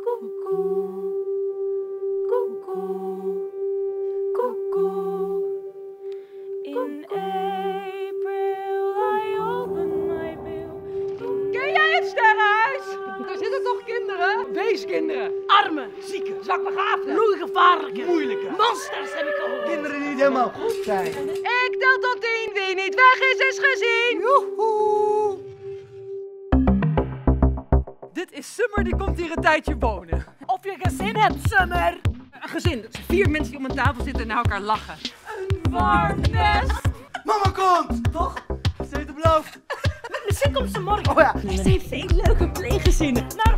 Koekoe, koekoe, koekoe. In April I open my bill. Ken jij het sterrenhuis? Daar zitten toch kinderen? Weeskinderen. Armen, zieken, zwakbegaafden. Bloeigevaarlijke, Moeilijke. monsters heb ik gehoord. Kinderen die niet helemaal goed zijn. Ik tel tot 10. Wie niet weg is gezien. Joehoe! Dit is Summer, die komt hier een tijdje wonen. Of je gezin hebt, Summer. Een gezin, dat zijn 4 mensen die om een tafel zitten en naar elkaar lachen. Een warm nest. Mama komt! Toch? Ze heeft het beloofd. Misschien komt ze morgen. Oh ja. Er zijn veel leuke pleeggezinnen. Naar